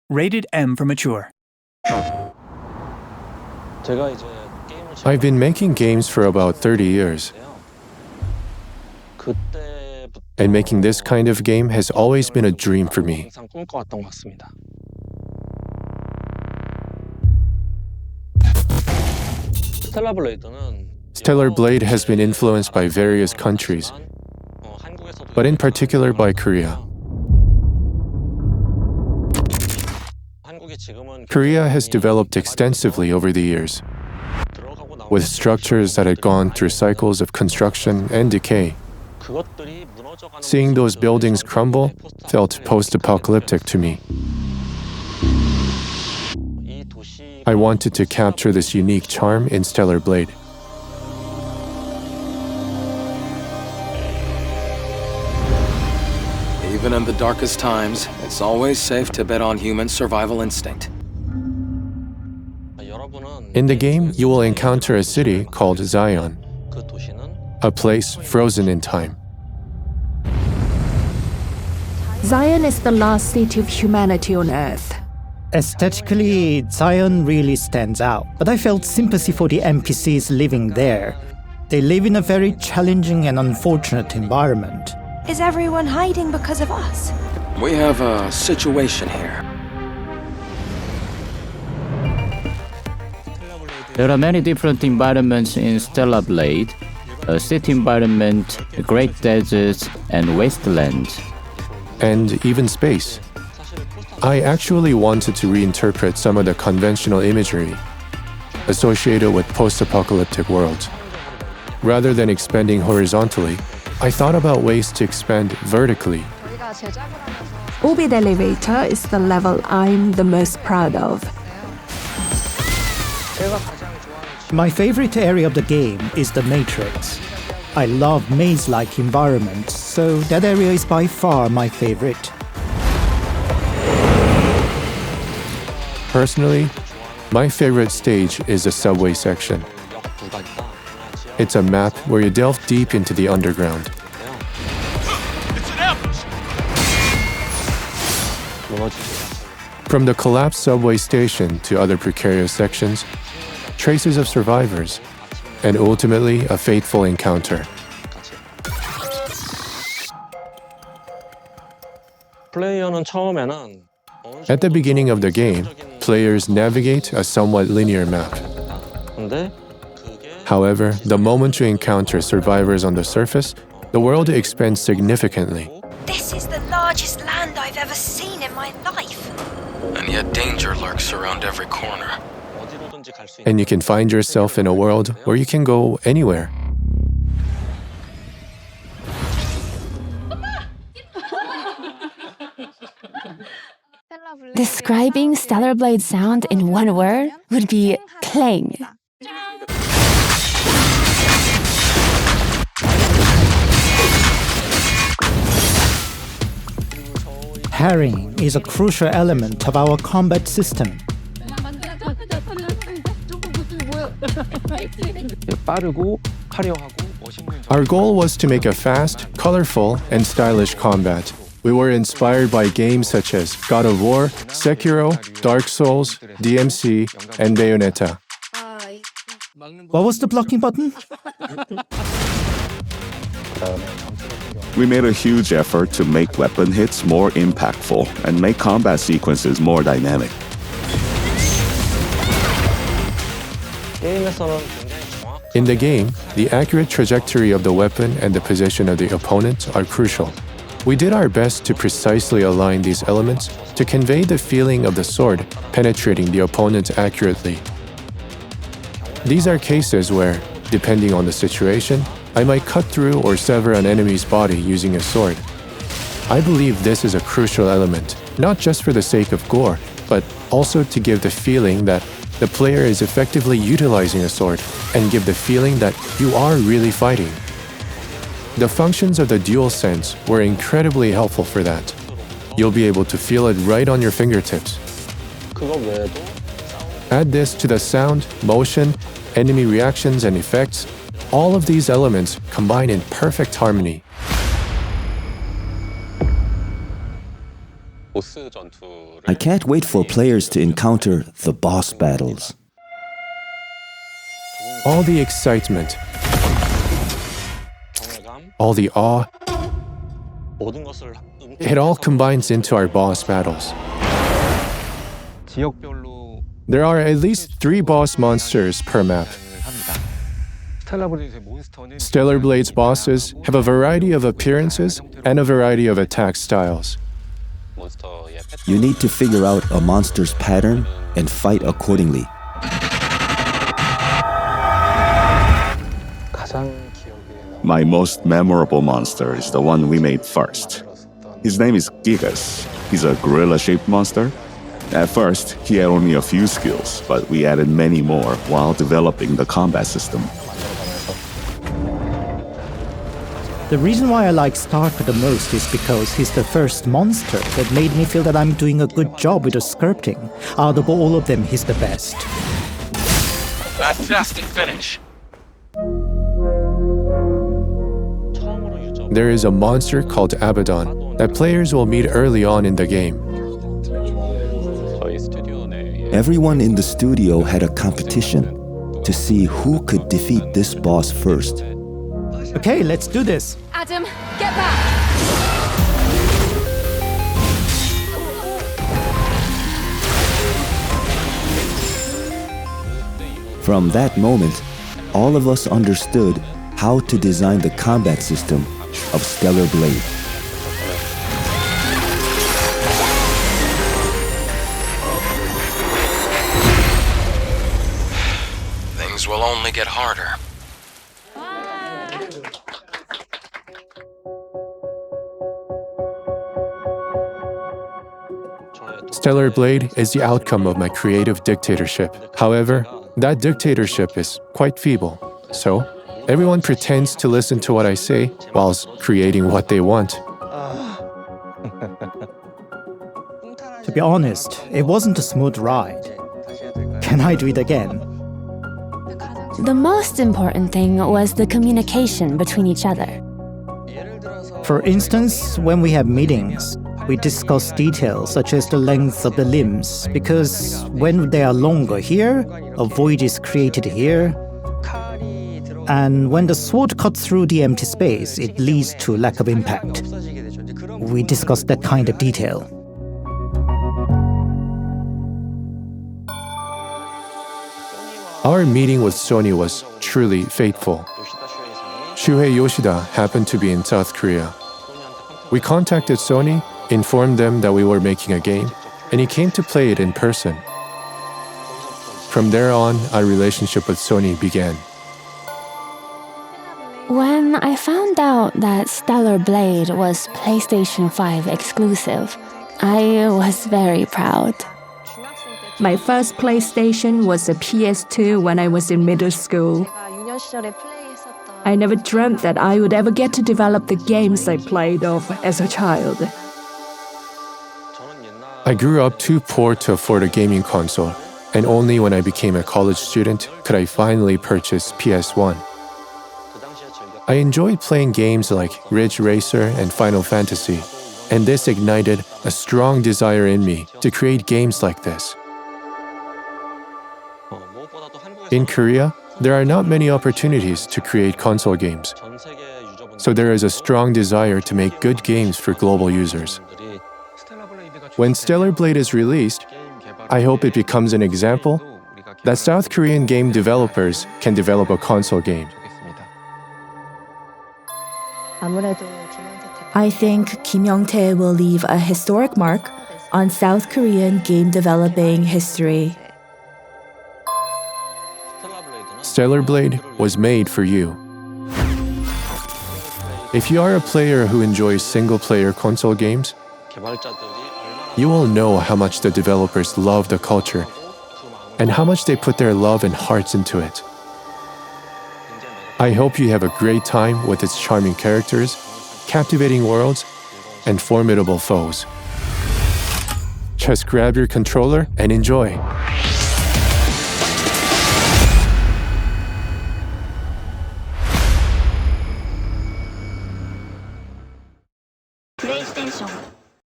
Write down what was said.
Rated M for mature. I've been making games for about 30 years. And making this kind of game has always been a dream for me. Stellar Blade has been influenced by various countries, but in particular by Korea. Korea has developed extensively over the years, with structures that had gone through cycles of construction and decay. Seeing those buildings crumble felt post-apocalyptic to me. I wanted to capture this unique charm in Stellar Blade. Even in the darkest times, it's always safe to bet on human survival instinct. In the game, you will encounter a city called Zion, a place frozen in time. Zion is the last city of humanity on Earth. Aesthetically, Zion really stands out, but I felt sympathy for the NPCs living there. They live in a very challenging and unfortunate environment. Is everyone hiding because of us? We have a situation here. There are many different environments in Stellar Blade: a city environment, great deserts, and wastelands. And even space. I actually wanted to reinterpret some of the conventional imagery associated with post-apocalyptic worlds. Rather than expanding horizontally, I thought about ways to expand vertically. Orbit Elevator is the level I'm the most proud of. My favorite area of the game is the Matrix. I love maze-like environments, so that area is by far my favorite. Personally, my favorite stage is the subway section. It's a map where you delve deep into the underground. From the collapsed subway station to other precarious sections, traces of survivors, and ultimately a fateful encounter. At the beginning of the game, players navigate a somewhat linear map. However, the moment you encounter survivors on the surface, the world expands significantly. This is the largest land I've ever seen in my life. And yet danger lurks around every corner. And you can find yourself in a world where you can go anywhere. Describing Stellar Blade sound in one word would be clang. Parrying is a crucial element of our combat system. Our goal was to make a fast, colorful, and stylish combat. We were inspired by games such as God of War, Sekiro, Dark Souls, DMC, and Bayonetta. What was the blocking button? We made a huge effort to make weapon hits more impactful and make combat sequences more dynamic. In the game, the accurate trajectory of the weapon and the position of the opponent are crucial. We did our best to precisely align these elements to convey the feeling of the sword penetrating the opponent accurately. These are cases where, depending on the situation, I might cut through or sever an enemy's body using a sword. I believe this is a crucial element, not just for the sake of gore, but also to give the feeling that the player is effectively utilizing a sword and give the feeling that you are really fighting. The functions of the DualSense were incredibly helpful for that. You'll be able to feel it right on your fingertips. Add this to the sound, motion, enemy reactions, and effects. All of these elements combine in perfect harmony. I can't wait for players to encounter the boss battles. All the excitement, all the awe, it all combines into our boss battles. There are at least 3 boss monsters per map. Stellar Blade's bosses have a variety of appearances and a variety of attack styles. You need to figure out a monster's pattern and fight accordingly. My most memorable monster is the one we made first. His name is Gigas. He's a gorilla-shaped monster. At first, he had only a few skills, but we added many more while developing the combat system. The reason why I like Starker the most is because he's the first monster that made me feel that I'm doing a good job with the scripting. Out of all of them, he's the best. Fantastic finish. There is a monster called Abaddon that players will meet early on in the game. Everyone in the studio had a competition to see who could defeat this boss first. Okay, let's do this. Adam, get back! From that moment, all of us understood how to design the combat system of Stellar Blade. Things will only get harder. Stellar Blade is the outcome of my creative dictatorship. However, that dictatorship is quite feeble. So, everyone pretends to listen to what I say whilst creating what they want. To be honest, it wasn't a smooth ride. Can I do it again? The most important thing was the communication between each other. For instance, when we have meetings, we discuss details such as the length of the limbs, because when they are longer here, a void is created here, and when the sword cuts through the empty space, it leads to lack of impact. We discuss that kind of detail. Our meeting with Sony was truly fateful. Shuhei Yoshida happened to be in South Korea. We contacted Sony, informed them that we were making a game, and he came to play it in person. From there on, our relationship with Sony began. When I found out that Stellar Blade was PlayStation 5 exclusive, I was very proud. My first PlayStation was a PS2 when I was in middle school. I never dreamt that I would ever get to develop the games I played of as a child. I grew up too poor to afford a gaming console, and only when I became a college student could I finally purchase PS1. I enjoyed playing games like Ridge Racer and Final Fantasy, and this ignited a strong desire in me to create games like this. In Korea, there are not many opportunities to create console games, so there is a strong desire to make good games for global users. When Stellar Blade is released, I hope it becomes an example that South Korean game developers can develop a console game. I think Kim Young-tae will leave a historic mark on South Korean game developing history. Stellar Blade was made for you. If you are a player who enjoys single-player console games, you will know how much the developers love the culture and how much they put their love and hearts into it. I hope you have a great time with its charming characters, captivating worlds, and formidable foes. Just grab your controller and enjoy.